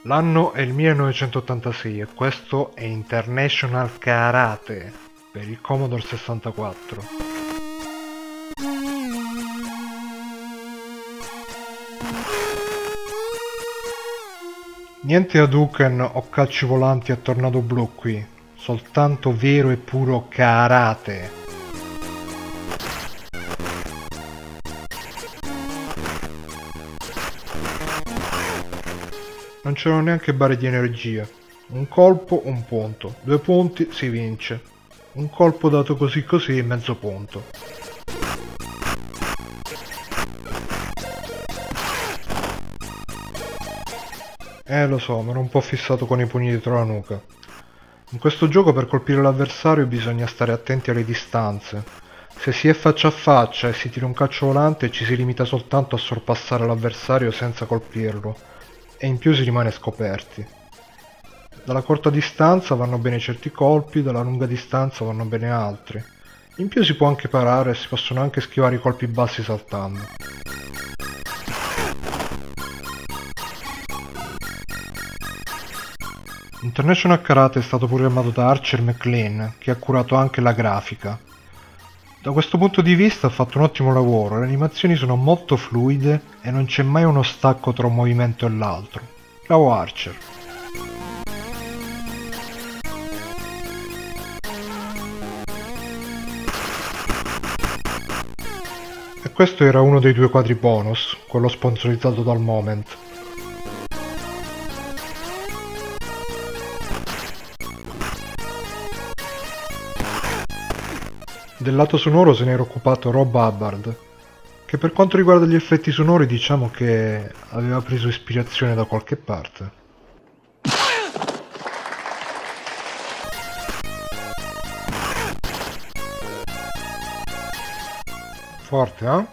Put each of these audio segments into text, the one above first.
L'anno è il 1986 e questo è International Karate per il Commodore 64. Niente Hadouken o calci volanti a tornado blu qui, soltanto vero e puro karate. Non c'erano neanche barre di energia. Un colpo, un punto. 2 punti, si vince. Un colpo dato così così, mezzo punto. Lo so, mi ero un po' fissato con i pugni dietro la nuca. In questo gioco per colpire l'avversario bisogna stare attenti alle distanze. Se si è faccia a faccia e si tira un calcio volante ci si limita soltanto a sorpassare l'avversario senza colpirlo. E in più si rimane scoperti. Dalla corta distanza vanno bene certi colpi, dalla lunga distanza vanno bene altri. In più si può anche parare e si possono anche schivare i colpi bassi saltando. International Karate è stato programmato da Archer McLean, che ha curato anche la grafica. Da questo punto di vista ha fatto un ottimo lavoro, le animazioni sono molto fluide e non c'è mai uno stacco tra un movimento e l'altro. Bravo Archer! E questo era uno dei 2 quadri bonus, quello sponsorizzato dal Moment. Del lato sonoro se ne era occupato Rob Hubbard, che per quanto riguarda gli effetti sonori diciamo che aveva preso ispirazione da qualche parte. Forte, eh?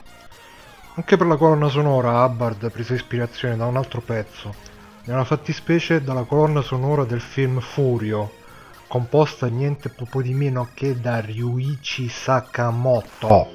Anche per la colonna sonora Hubbard prese ispirazione da un altro pezzo, nella fattispecie dalla colonna sonora del film Furio, composta niente poco di meno che da Ryuichi Sakamoto.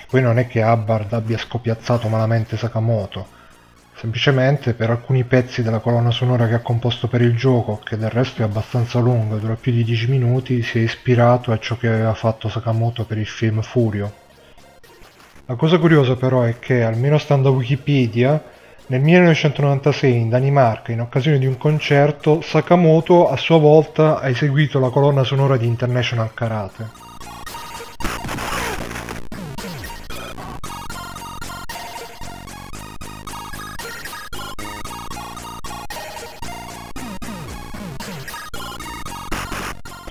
Poi non è che Hubbard abbia scopiazzato malamente Sakamoto, semplicemente per alcuni pezzi della colonna sonora che ha composto per il gioco, che del resto è abbastanza lunga, dura più di 10 minuti, si è ispirato a ciò che aveva fatto Sakamoto per il film Furio. La cosa curiosa però è che, almeno stando a Wikipedia, nel 1996 in Danimarca, in occasione di un concerto, Sakamoto a sua volta ha eseguito la colonna sonora di International Karate.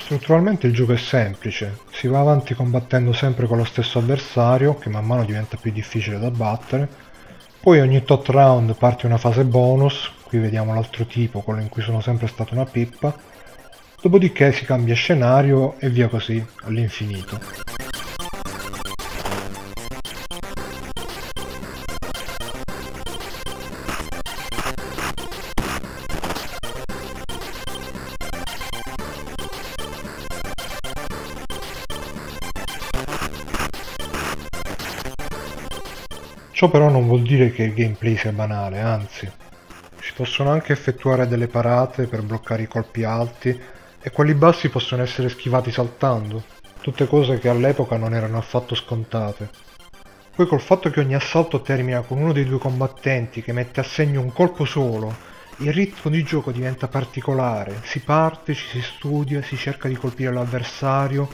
Strutturalmente il gioco è semplice, si va avanti combattendo sempre con lo stesso avversario, che man mano diventa più difficile da battere, poi ogni tot round parte una fase bonus, qui vediamo l'altro tipo, quello in cui sono sempre stato una pippa, dopodiché si cambia scenario e via così, all'infinito. Ciò però non vuol dire che il gameplay sia banale, anzi, si possono anche effettuare delle parate per bloccare i colpi alti e quelli bassi possono essere schivati saltando, tutte cose che all'epoca non erano affatto scontate. Poi col fatto che ogni assalto termina con uno dei 2 combattenti che mette a segno un colpo solo, il ritmo di gioco diventa particolare, si parte, ci si studia, si cerca di colpire l'avversario,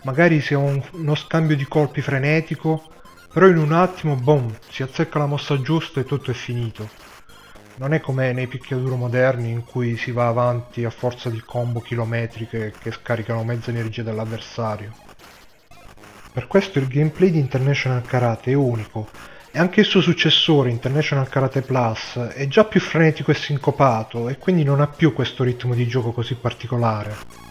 magari si ha uno scambio di colpi frenetico, però in un attimo, boom, si azzecca la mossa giusta e tutto è finito. Non è come nei picchiaduro moderni in cui si va avanti a forza di combo chilometriche che scaricano mezza energia dell'avversario. Per questo il gameplay di International Karate è unico, e anche il suo successore, International Karate Plus, è già più frenetico e sincopato, e quindi non ha più questo ritmo di gioco così particolare.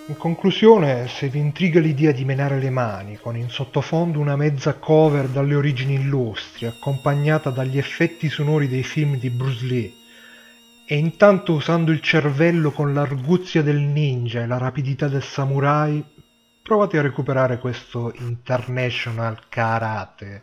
In conclusione, se vi intriga l'idea di menare le mani, con in sottofondo una mezza cover dalle origini illustri, accompagnata dagli effetti sonori dei film di Bruce Lee, e intanto usando il cervello con l'arguzia del ninja e la rapidità del samurai, provate a recuperare questo International Karate.